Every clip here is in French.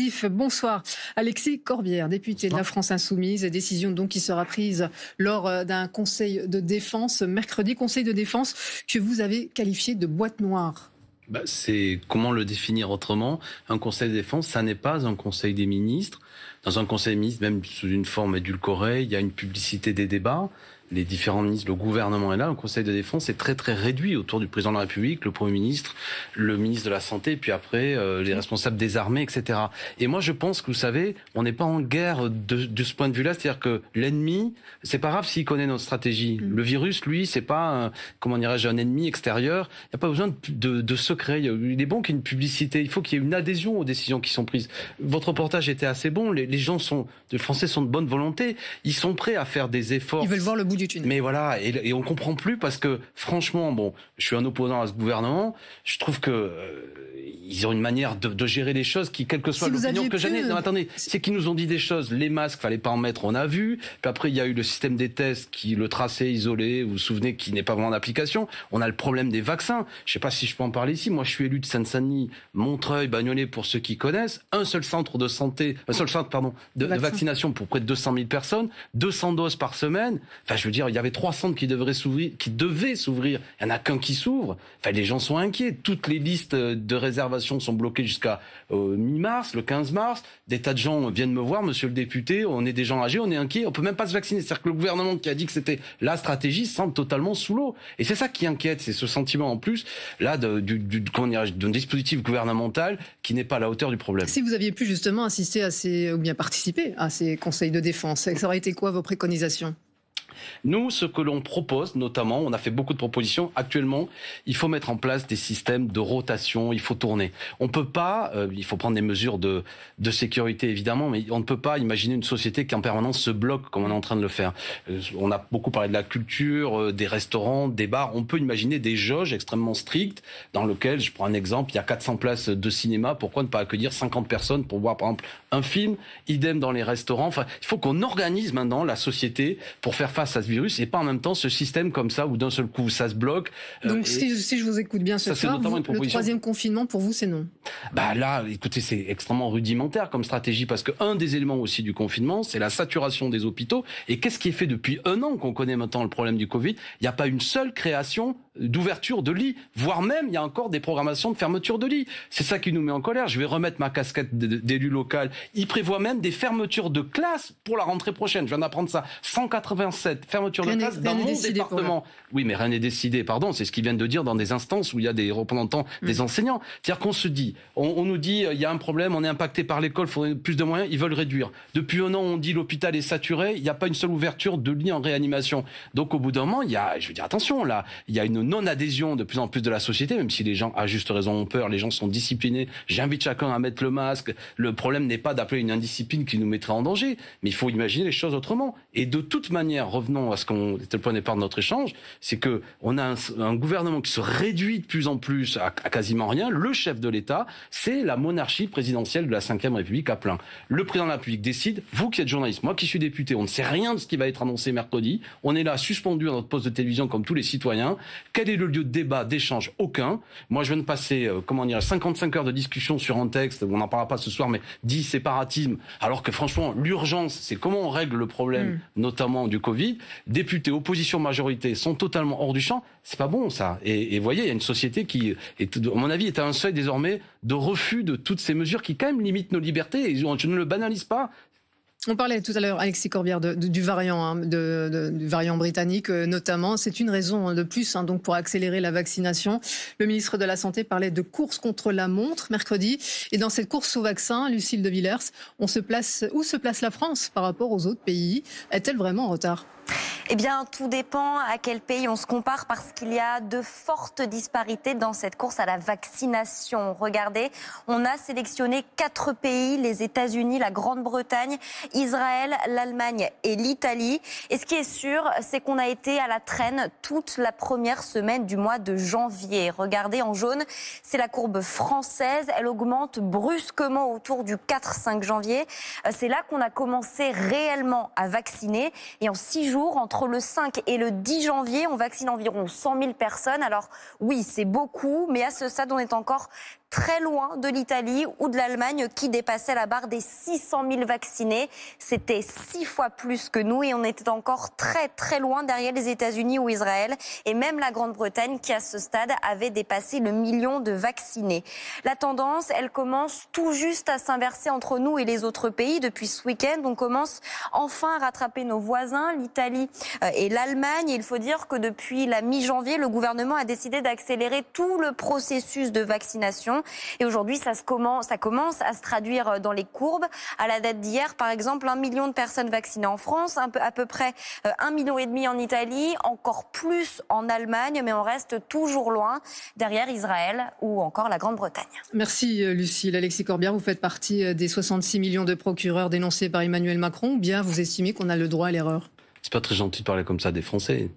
exclusif. Bonsoir. Alexis Corbière, député de la France Insoumise. Décision donc qui sera prise lors d'un conseil de défense mercredi. Conseil de défense que vous avez qualifié de boîte noire. C'est comment le définir autrement. Un conseil de défense, ça n'est pas un conseil des ministres. Dans un conseil des ministres, même sous une forme édulcorée, il y a une publicité des débats. Les différents ministres, le gouvernement est là. Un conseil de défense est très très réduit autour du président de la République, le Premier ministre, le ministre de la Santé, puis après les responsables des armées, etc. Et moi je pense que vous savez, on n'est pas en guerre de ce point de vue-là. C'est-à-dire que l'ennemi, c'est pas grave s'il connaît notre stratégie. Le virus, lui, c'est pas comment dirais-je, un ennemi extérieur. Il n'y a pas besoin de secret. Il est bon qu'il y ait une publicité. Il faut qu'il y ait une adhésion aux décisions qui sont prises. Votre reportage était assez bon. Les Français sont de bonne volonté. Ils sont prêts à faire des efforts. Ils veulent voir le bout du tunnel. Mais voilà, et on comprend plus parce que franchement, bon, je suis un opposant à ce gouvernement. Je trouve que ils ont une manière de gérer les choses qui, quelle que soit l'opinion que j'en ai. Non, attendez, c'est qu'ils nous ont dit des choses. Les masques, fallait pas en mettre, on a vu. Puis après, il y a eu le système des tests qui le tracé, isolé. Vous vous souvenez, qui n'est pas vraiment en application. On a le problème des vaccins. Je sais pas si je peux en parler ici. Moi, je suis élu de Seine-Saint-Denis, Montreuil, Bagnolet, pour ceux qui connaissent. Un seul centre de vaccination pour près de 200 000 personnes, 200 doses par semaine. Enfin, je veux dire, il y avait 3 centres qui devaient s'ouvrir. Il n'y en a qu'un qui s'ouvre. Enfin, les gens sont inquiets. Toutes les listes de réservation sont bloquées jusqu'à mi-mars, le 15 mars. Des tas de gens viennent me voir, monsieur le député, on est des gens âgés, on est inquiets, on peut même pas se vacciner. C'est-à-dire que le gouvernement qui a dit que c'était la stratégie semble totalement sous l'eau. Et c'est ça qui inquiète, c'est ce sentiment en plus, là, d'un dispositif gouvernemental qui n'est pas à la hauteur du problème. Si vous aviez pu justement assister ou bien participer à ces conseils de défense, ça aurait été quoi vos préconisations ? Nous, ce que l'on propose, notamment, on a fait beaucoup de propositions. Actuellement, il faut mettre en place des systèmes de rotation, il faut tourner. On peut pas, il faut prendre des mesures de sécurité évidemment, mais on ne peut pas imaginer une société qui en permanence se bloque comme on est en train de le faire. On a beaucoup parlé de la culture, des restaurants, des bars. On peut imaginer des jauges extrêmement strictes dans lesquelles, je prends un exemple, il y a 400 places de cinéma. Pourquoi ne pas accueillir 50 personnes pour voir par exemple un film? Idem dans les restaurants. Enfin, il faut qu'on organise maintenant la société pour faire face à ce virus et pas en même temps ce système comme ça où d'un seul coup ça se bloque. Donc si je vous écoute bien ce soir, le troisième confinement pour vous c'est non? Là, écoutez, c'est extrêmement rudimentaire comme stratégie parce que un des éléments aussi du confinement, c'est la saturation des hôpitaux. Et qu'est-ce qui est fait depuis 1 an qu'on connaît maintenant le problème du Covid? Il n'y a pas une seule création d'ouverture de lits, voire même il y a encore des programmations de fermeture de lits. C'est ça qui nous met en colère. Je vais remettre ma casquette d'élu local. Il prévoit même des fermetures de classes pour la rentrée prochaine. Je viens d'apprendre ça. 187 fermetures de classes dans mon département. Oui, mais rien n'est décidé, pardon. C'est ce qu'ils viennent de dire dans des instances où il y a des représentants des enseignants. C'est-à-dire qu'on se dit, on nous dit, il y a un problème, on est impacté par l'école, il faudrait plus de moyens, ils veulent réduire. Depuis 1 an, on dit l'hôpital est saturé, il n'y a pas une seule ouverture de lit en réanimation. Donc au bout d'un moment, il y a, je veux dire, attention, là, il y a une non-adhésion de plus en plus de la société, même si les gens, à juste raison, ont peur, les gens sont disciplinés. J'invite chacun à mettre le masque. Le problème n'est pas d'appeler une indiscipline qui nous mettrait en danger, mais il faut imaginer les choses autrement. Et de toute manière, revenons à ce qu'on était le point de départ de notre échange, c'est que on a un gouvernement qui se réduit de plus en plus à quasiment rien. Le chef de l'État, c'est la monarchie présidentielle de la Ve République à plein. Le président de la République décide. Vous qui êtes journaliste, moi qui suis député, on ne sait rien de ce qui va être annoncé mercredi. On est là suspendu à notre poste de télévision comme tous les citoyens. Quel est le lieu de débat, d'échange? Aucun. Moi, je viens de passer, 55 heures de discussion sur un texte, on n'en parlera pas ce soir, mais dit séparatisme, alors que franchement, l'urgence, c'est comment on règle le problème, notamment du Covid. Députés, opposition, majorité sont totalement hors du champ. C'est pas bon, ça. Et voyez, il y a une société qui, à mon avis, est à un seuil désormais de refus de toutes ces mesures qui, quand même, limitent nos libertés. Et je ne le banalise pas. On parlait tout à l'heure, Alexis Corbière, du variant, du variant britannique notamment. C'est une raison de plus donc pour accélérer la vaccination. Le ministre de la Santé parlait de course contre la montre mercredi. Et dans cette course au vaccin, Lucille de Villers, où se place la France par rapport aux autres pays? Est-elle vraiment en retard? Eh bien, tout dépend à quel pays on se compare parce qu'il y a de fortes disparités dans cette course à la vaccination. Regardez, on a sélectionné 4 pays, les États-Unis, la Grande-Bretagne, Israël, l'Allemagne et l'Italie. Et ce qui est sûr, c'est qu'on a été à la traîne toute la première semaine du mois de janvier. Regardez, en jaune, c'est la courbe française. Elle augmente brusquement autour du 4-5 janvier. C'est là qu'on a commencé réellement à vacciner. Et en 6 jours, entre le 5 et le 10 janvier, on vaccine environ 100 000 personnes. Alors oui, c'est beaucoup, mais à ce stade, on est encore très loin de l'Italie ou de l'Allemagne qui dépassaient la barre des 600 000 vaccinés. C'était 6 fois plus que nous et on était encore très très loin derrière les États-Unis ou Israël et même la Grande-Bretagne qui à ce stade avait dépassé le million de vaccinés. La tendance, elle commence tout juste à s'inverser entre nous et les autres pays. Depuis ce week-end, on commence enfin à rattraper nos voisins, l'Italie et l'Allemagne. Il faut dire que depuis la mi-janvier, le gouvernement a décidé d'accélérer tout le processus de vaccination. Et aujourd'hui, ça commence à se traduire dans les courbes. À la date d'hier, par exemple, 1 million de personnes vaccinées en France, à peu près 1,5 million en Italie, encore plus en Allemagne, mais on reste toujours loin derrière Israël ou encore la Grande-Bretagne. Merci Lucile. Alexis Corbière, vous faites partie des 66 millions de procureurs dénoncés par Emmanuel Macron, ou bien vous estimez qu'on a le droit à l'erreur ? C'est pas très gentil de parler comme ça des Français.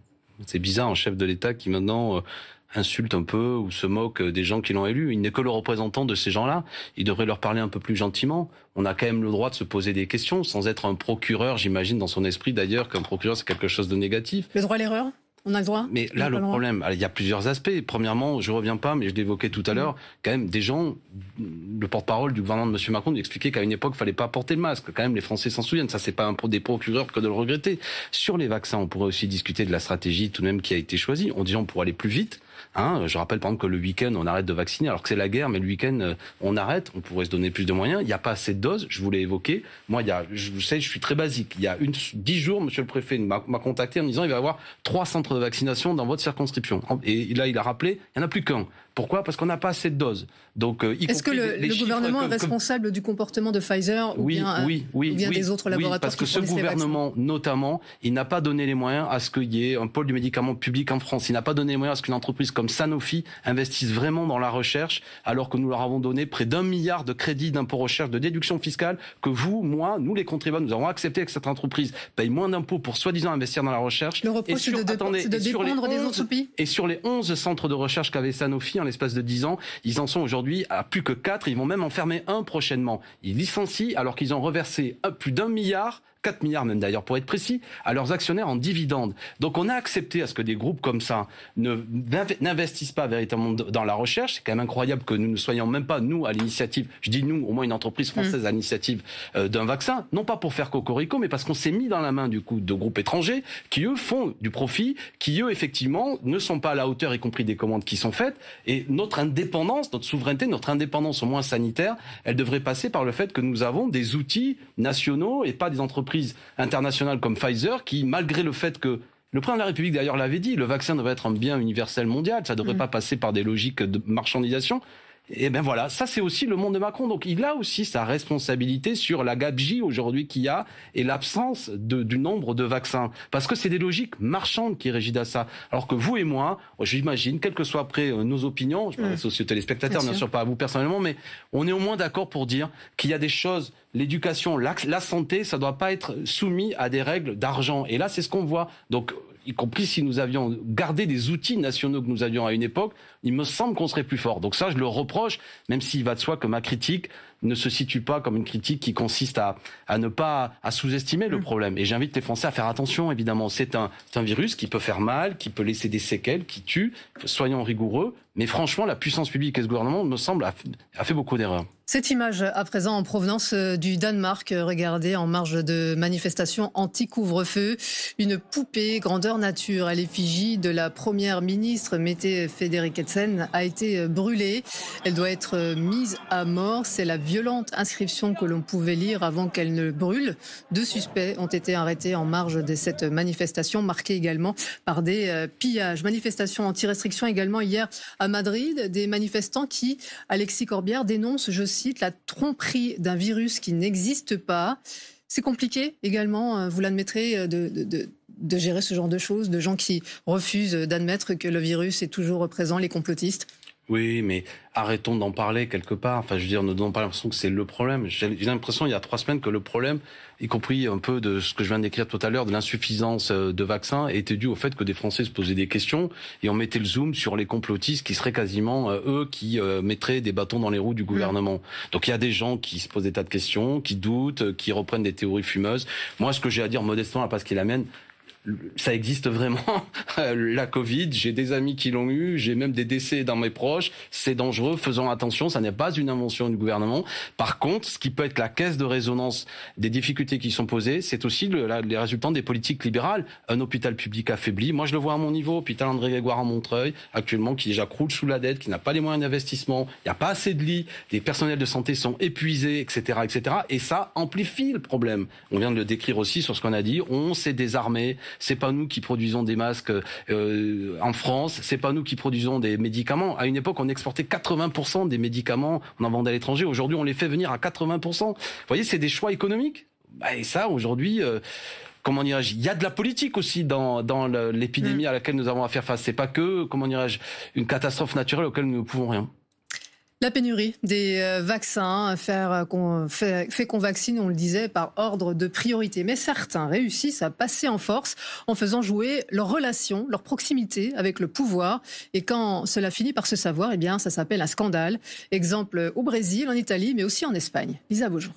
C'est bizarre, un chef de l'État qui maintenant insulte un peu ou se moque des gens qui l'ont élu. Il n'est que le représentant de ces gens-là. Il devrait leur parler un peu plus gentiment. On a quand même le droit de se poser des questions sans être un procureur, j'imagine dans son esprit d'ailleurs qu'un procureur c'est quelque chose de négatif. Le droit à l'erreur ? On a le droit ? Mais là, le problème, il y a plusieurs aspects. Premièrement, je reviens pas, mais je l'évoquais tout à l'heure, quand même, des gens, le porte-parole du gouvernement de M. Macron nous expliquait qu'à une époque, il fallait pas porter le masque. Quand même, les Français s'en souviennent. Ça, c'est pas des procureurs que de le regretter. Sur les vaccins, on pourrait aussi discuter de la stratégie tout de même qui a été choisie. On dit on pourrait aller plus vite. Je rappelle par exemple que le week-end, on arrête de vacciner, alors que c'est la guerre, mais le week-end, on arrête. On pourrait se donner plus de moyens. Il n'y a pas assez de doses. Je vous l'ai évoqué. Moi, je suis très basique. Il y a 10 jours, Monsieur le Préfet m'a contacté en me disant il va y avoir 3 centres de vaccination dans votre circonscription. Et là, il a rappelé, il n'y en a plus qu'un. Pourquoi ? Parce qu'on n'a pas assez de doses. Donc, est-ce que le gouvernement est responsable du comportement de Pfizer ou bien des autres laboratoires ? Parce que ce gouvernement, notamment, il n'a pas donné les moyens à ce qu'il y ait un pôle du médicament public en France. Il n'a pas donné les moyens à ce qu'une entreprise comme Sanofi investisse vraiment dans la recherche, alors que nous leur avons donné près d'1 milliard de crédits d'impôt recherche, de déduction fiscale, que vous, moi, nous les contribuables, nous avons accepté que cette entreprise paye moins d'impôts pour soi-disant investir dans la recherche. Le reproche, c'est de dépendre des autres pays. Et sur les 11 centres de recherche qu'avait Sanofi, en l'espace de 10 ans, ils en sont aujourd'hui à plus que 4. Ils vont même en fermer un prochainement. Ils licencient alors qu'ils ont reversé plus d'1 milliard, 4 milliards même d'ailleurs pour être précis, à leurs actionnaires en dividendes. Donc on a accepté à ce que des groupes comme ça n'investissent pas véritablement dans la recherche. C'est quand même incroyable que nous ne soyons même pas, nous, à l'initiative, je dis nous, au moins une entreprise française à l'initiative d'un vaccin, non pas pour faire cocorico, mais parce qu'on s'est mis dans la main du coup de groupes étrangers qui eux font du profit, qui eux effectivement ne sont pas à la hauteur, y compris des commandes qui sont faites. Et notre indépendance, notre souveraineté, notre indépendance au moins sanitaire, elle devrait passer par le fait que nous avons des outils nationaux et pas des entreprises internationales comme Pfizer qui, malgré le fait que le président de la République d'ailleurs l'avait dit, le vaccin devrait être un bien universel mondial, ça ne devrait pas passer par des logiques de marchandisation. Et ben voilà, ça c'est aussi le monde de Macron. Donc il a aussi sa responsabilité sur la gabegie aujourd'hui qu'il y a et l'absence du nombre de vaccins. Parce que c'est des logiques marchandes qui régissent à ça. Alors que vous et moi, j'imagine, quelles que soient après nos opinions, je m'adresse aussi aux téléspectateurs, bien sûr pas à vous personnellement, mais on est au moins d'accord pour dire qu'il y a des choses, l'éducation, la santé, ça doit pas être soumis à des règles d'argent. Et là, c'est ce qu'on voit. Donc, y compris si nous avions gardé des outils nationaux que nous avions à une époque, il me semble qu'on serait plus fort. Donc ça, je le reproche, même s'il va de soi que ma critique ne se situe pas comme une critique qui consiste à ne pas à sous-estimer le problème. Et j'invite les Français à faire attention, évidemment. C'est un virus qui peut faire mal, qui peut laisser des séquelles, qui tue. Soyons rigoureux. Mais franchement, la puissance publique et ce gouvernement, me semble, a fait beaucoup d'erreurs. Cette image, à présent, en provenance du Danemark, regardez en marge de manifestations anti-couvre-feu. Une poupée grandeur nature à l'effigie de la première ministre, Mette Frederiksen, a été brûlée. Elle doit être mise à mort. C'est la violente inscription que l'on pouvait lire avant qu'elle ne brûle. 2 suspects ont été arrêtés en marge de cette manifestation, marquée également par des pillages. Manifestation anti-restriction également hier à Madrid. Des manifestants qui, Alexis Corbière, dénoncent, je cite, la tromperie d'un virus qui n'existe pas. C'est compliqué également, vous l'admettrez, de gérer ce genre de choses, de gens qui refusent d'admettre que le virus est toujours présent, les complotistes. Oui, mais arrêtons d'en parler quelque part. Enfin, je veux dire, ne donnons pas l'impression que c'est le problème. J'ai l'impression, il y a 3 semaines, que le problème, y compris un peu de ce que je viens d'écrire tout à l'heure, de l'insuffisance de vaccins, était dû au fait que des Français se posaient des questions et on mettait le zoom sur les complotistes qui seraient quasiment eux qui mettraient des bâtons dans les roues du gouvernement. Donc il y a des gens qui se posent des tas de questions, qui doutent, qui reprennent des théories fumeuses. Moi, ce que j'ai à dire modestement, à Pascal Amène, ça existe vraiment, la Covid, j'ai des amis qui l'ont eu, j'ai même des décès dans mes proches, c'est dangereux, faisons attention, ça n'est pas une invention du gouvernement. Par contre, ce qui peut être la caisse de résonance des difficultés qui sont posées, c'est aussi les résultats des politiques libérales. Un hôpital public affaibli, moi je le vois à mon niveau, hôpital André Grégoire à Montreuil, actuellement qui déjà croule sous la dette, qui n'a pas les moyens d'investissement, il n'y a pas assez de lits, les personnels de santé sont épuisés, etc., etc. Et ça amplifie le problème. On vient de le décrire aussi sur ce qu'on a dit, on s'est désarmé, c'est pas nous qui produisons des masques en France, c'est pas nous qui produisons des médicaments. À une époque, on exportait 80% des médicaments, on en vendait à l'étranger, aujourd'hui on les fait venir à 80%. Vous voyez, c'est des choix économiques. Et ça, aujourd'hui... comment dirais-je, il y a de la politique aussi dans l'épidémie à laquelle nous avons à faire face. C'est pas que, comment dirais-je, une catastrophe naturelle auquel nous ne pouvons rien. La pénurie des vaccins fait qu'on vaccine, on le disait, par ordre de priorité. Mais certains réussissent à passer en force en faisant jouer leur relation, leur proximité avec le pouvoir. Et quand cela finit par se savoir, eh bien, ça s'appelle un scandale. Exemple au Brésil, en Italie, mais aussi en Espagne. Lisa Beaujour.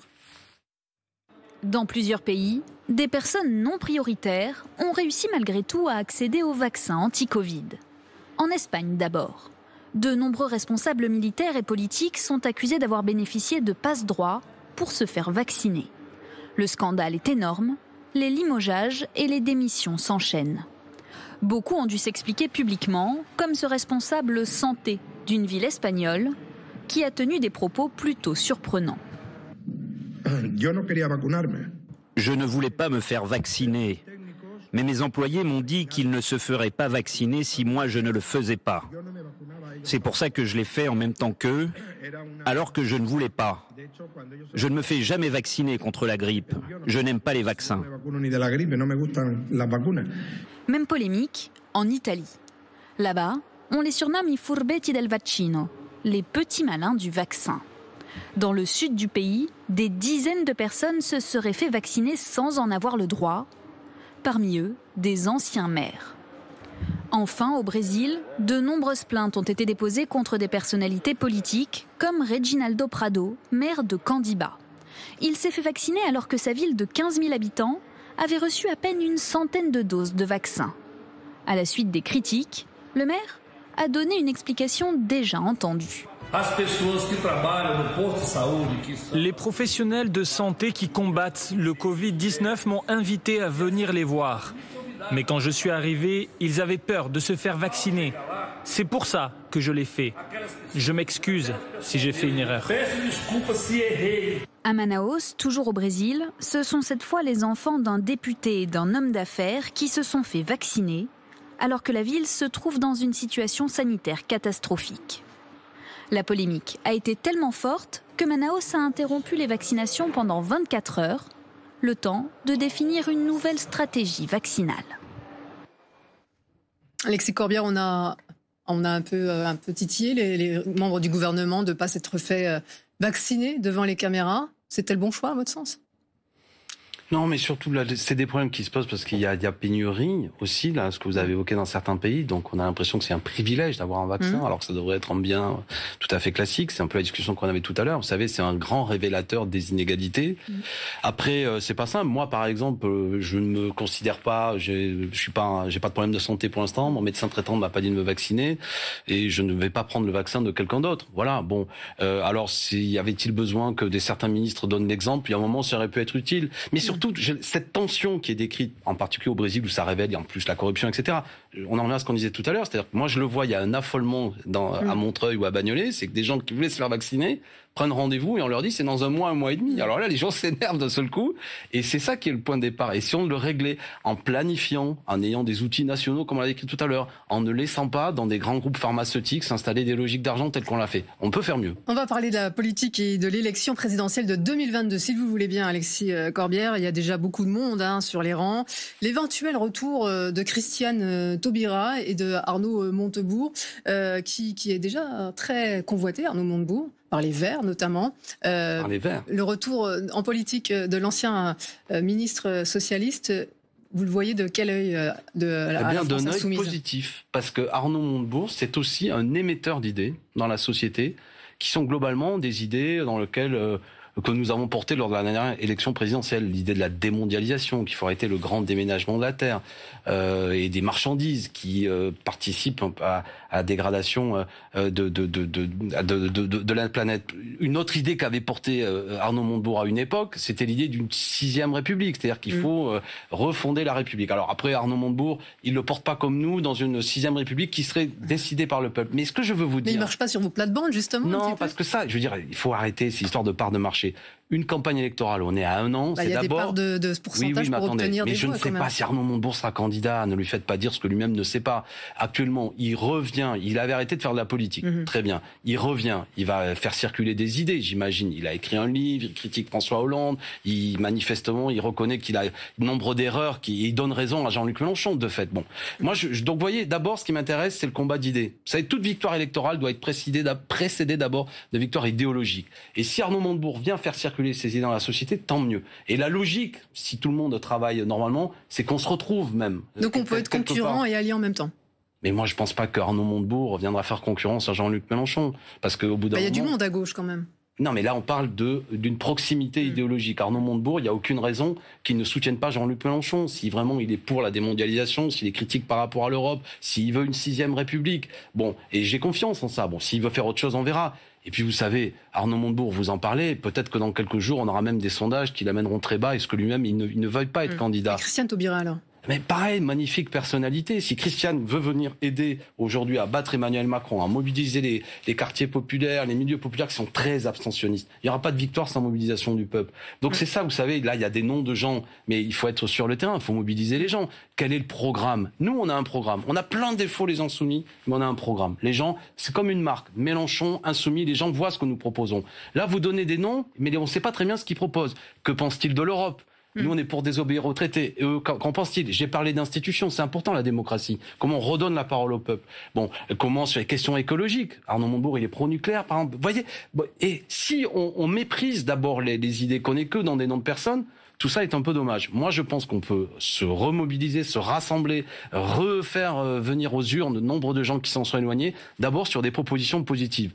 Dans plusieurs pays, des personnes non prioritaires ont réussi malgré tout à accéder aux vaccins anti-Covid. En Espagne d'abord. De nombreux responsables militaires et politiques sont accusés d'avoir bénéficié de passe-droit pour se faire vacciner. Le scandale est énorme, les limogeages et les démissions s'enchaînent. Beaucoup ont dû s'expliquer publiquement, comme ce responsable santé d'une ville espagnole qui a tenu des propos plutôt surprenants. Je ne voulais pas me faire vacciner, mais mes employés m'ont dit qu'ils ne se feraient pas vacciner si moi je ne le faisais pas. C'est pour ça que je l'ai fait en même temps qu'eux, alors que je ne voulais pas. Je ne me fais jamais vacciner contre la grippe. Je n'aime pas les vaccins. Même polémique en Italie. Là-bas, on les surnomme i furbetti del vaccino, les petits malins du vaccin. Dans le sud du pays, des dizaines de personnes se seraient fait vacciner sans en avoir le droit. Parmi eux, des anciens maires. Enfin, au Brésil, de nombreuses plaintes ont été déposées contre des personnalités politiques, comme Reginaldo Prado, maire de Candiba. Il s'est fait vacciner alors que sa ville de 15 000 habitants avait reçu à peine une centaine de doses de vaccin. À la suite des critiques, le maire a donné une explication déjà entendue. Les professionnels de santé qui combattent le Covid-19 m'ont invité à venir les voir. Mais quand je suis arrivé, ils avaient peur de se faire vacciner. C'est pour ça que je l'ai fait. Je m'excuse si j'ai fait une erreur. À Manaus, toujours au Brésil, ce sont cette fois les enfants d'un député et d'un homme d'affaires qui se sont fait vacciner, alors que la ville se trouve dans une situation sanitaire catastrophique. La polémique a été tellement forte que Manaus a interrompu les vaccinations pendant 24 heures, le temps de définir une nouvelle stratégie vaccinale. Alexis Corbière, on a un peu titillé les membres du gouvernement de ne pas s'être fait vacciner devant les caméras. C'était le bon choix, à votre sens ? Non, mais surtout, là, c'est des problèmes qui se posent parce qu'il y a pénurie aussi, là, ce que vous avez évoqué dans certains pays. Donc, on a l'impression que c'est un privilège d'avoir un vaccin, alors que ça devrait être un bien tout à fait classique. C'est un peu la discussion qu'on avait tout à l'heure. Vous savez, c'est un grand révélateur des inégalités. Après, c'est pas simple. Moi, par exemple, je ne me considère pas, j'ai pas de problème de santé pour l'instant. Mon médecin traitant m'a pas dit de me vacciner et je ne vais pas prendre le vaccin de quelqu'un d'autre. Voilà. Bon. Alors, y avait-il besoin que certains ministres donnent l'exemple? Il y a un moment, ça aurait pu être utile. Mais surtout, cette tension qui est décrite, en particulier au Brésil, où ça révèle, et en plus la corruption, etc. On en revient à ce qu'on disait tout à l'heure, c'est-à-dire que moi je le vois, il y a un affolement à Montreuil ou à Bagnolet, c'est que des gens qui voulaient se faire vacciner prennent rendez-vous et on leur dit c'est dans un mois et demi. Alors là, les gens s'énervent d'un seul coup et c'est ça qui est le point de départ. Et si on le réglait en planifiant, en ayant des outils nationaux, comme on l'a décrit tout à l'heure, en ne laissant pas dans des grands groupes pharmaceutiques s'installer des logiques d'argent telles qu'on l'a fait, on peut faire mieux. On va parler de la politique et de l'élection présidentielle de 2022. Si vous voulez bien, Alexis Corbière, il y a déjà beaucoup de monde sur les rangs. L'éventuel retour de Christiane Taubira et de Arnaud Montebourg, qui est déjà très convoité, Arnaud Montebourg, par les Verts notamment. Par les Verts. Le retour en politique de l'ancien ministre socialiste, vous le voyez de quel œil à la France d'un insoumise ? œil positif, parce que Arnaud Montebourg, c'est aussi un émetteur d'idées dans la société, qui sont globalement des idées dans lesquelles que nous avons porté lors de la dernière élection présidentielle. L'idée de la démondialisation, qu'il faut arrêter le grand déménagement de la Terre et des marchandises qui participent à la dégradation de la planète. Une autre idée qu'avait portée Arnaud Montebourg à une époque, c'était l'idée d'une 6e République, c'est-à-dire qu'il faut refonder la République. Alors après, Arnaud Montebourg, il le porte pas comme nous dans une 6e République qui serait décidée par le peuple. Mais ce que je veux vous dire... Mais il marche pas sur vos plates-bandes, justement. Non, parce que ça, je veux dire, il faut arrêter ces histoires de parts de marché. Une campagne électorale, on est à 1 an, c'est d'abord... Il y a des parts de pourcentage pour obtenir des voix. Mais je ne sais pas si Arnaud Montebourg sera candidat, ne lui faites pas dire ce que lui-même ne sait pas. Actuellement, il revient, il avait arrêté de faire de la politique, très bien. Il revient, il va faire circuler des idées, j'imagine. Il a écrit un livre, il critique François Hollande, manifestement, il reconnaît qu'il a nombre d'erreurs, il donne raison à Jean-Luc Mélenchon, de fait. Bon, moi, donc vous voyez, d'abord, ce qui m'intéresse, c'est le combat d'idées. Vous savez, toute victoire électorale doit être précédée d'abord de victoire idéologique. Et si Arnaud Montebourg vient faire circuler ces idées dans la société, tant mieux. Et la logique, si tout le monde travaille normalement, c'est qu'on se retrouve même. Donc on peut être concurrent et allié en même temps. Mais moi, je pense pas que Arnaud Montebourg viendra faire concurrence à Jean-Luc Mélenchon. Parce qu'au bout d'un moment... Il y a du monde à gauche quand même. Non, mais là, on parle d'une proximité idéologique. Arnaud Montebourg, il n'y a aucune raison qu'il ne soutienne pas Jean-Luc Mélenchon. Si vraiment il est pour la démondialisation, s'il est critique par rapport à l'Europe, s'il veut une 6e République. Bon, et j'ai confiance en ça. Bon, s'il veut faire autre chose, on verra. Et puis, vous savez, Arnaud Montebourg, vous en parlez, peut-être que dans quelques jours, on aura même des sondages qui l'amèneront très bas. Est-ce que lui-même, il ne veuille pas être candidat? Et Christiane Taubira, alors? Mais pareil, magnifique personnalité. Si Christiane veut venir aider aujourd'hui à battre Emmanuel Macron, à mobiliser les quartiers populaires, les milieux populaires qui sont très abstentionnistes, il n'y aura pas de victoire sans mobilisation du peuple. Donc c'est ça, vous savez, là il y a des noms de gens, mais il faut être sur le terrain, il faut mobiliser les gens. Quel est le programme? Nous, on a un programme. On a plein de défauts, les Insoumis, mais on a un programme. Les gens, c'est comme une marque. Mélenchon, Insoumis, les gens voient ce que nous proposons. Là, vous donnez des noms, mais on ne sait pas très bien ce qu'ils proposent. Que pense-t-il de l'Europe? Nous, on est pour désobéir aux traités. Et eux, qu'en pensent-ils? J'ai parlé d'institutions, c'est important la démocratie. Comment on redonne la parole au peuple? Bon, comment sur les questions écologiques? Arnaud Montebourg, il est pro-nucléaire, par exemple. Vous voyez? Et si on méprise d'abord les idées, qu'on n'est que dans des noms de personnes, tout ça est un peu dommage. Moi, je pense qu'on peut se remobiliser, se rassembler, refaire venir aux urnes nombre de gens qui s'en sont éloignés, d'abord sur des propositions positives.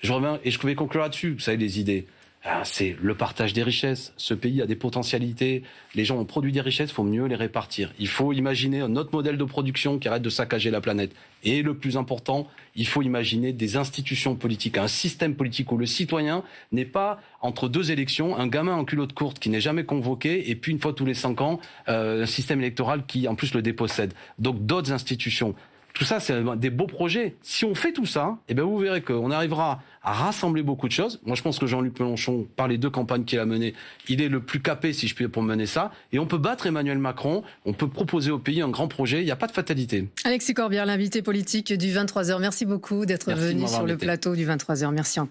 Je reviens, et je vais conclure là-dessus, vous savez, les idées. C'est le partage des richesses. Ce pays a des potentialités. Les gens ont produit des richesses, il faut mieux les répartir. Il faut imaginer un autre modèle de production qui arrête de saccager la planète. Et le plus important, il faut imaginer des institutions politiques, un système politique où le citoyen n'est pas, entre 2 élections, un gamin en culotte courte qui n'est jamais convoqué, et puis une fois tous les 5 ans, un système électoral qui en plus le dépossède. Donc d'autres institutions. Tout ça, c'est des beaux projets. Si on fait tout ça, eh ben vous verrez qu'on arrivera à rassembler beaucoup de choses. Moi, je pense que Jean-Luc Mélenchon, par les 2 campagnes qu'il a menées, il est le plus capé, si je puis, pour mener ça. Et on peut battre Emmanuel Macron. On peut proposer au pays un grand projet. Il n'y a pas de fatalité. Alexis Corbière, l'invité politique du 23h. Merci beaucoup d'être venu sur le plateau du 23h. Merci encore.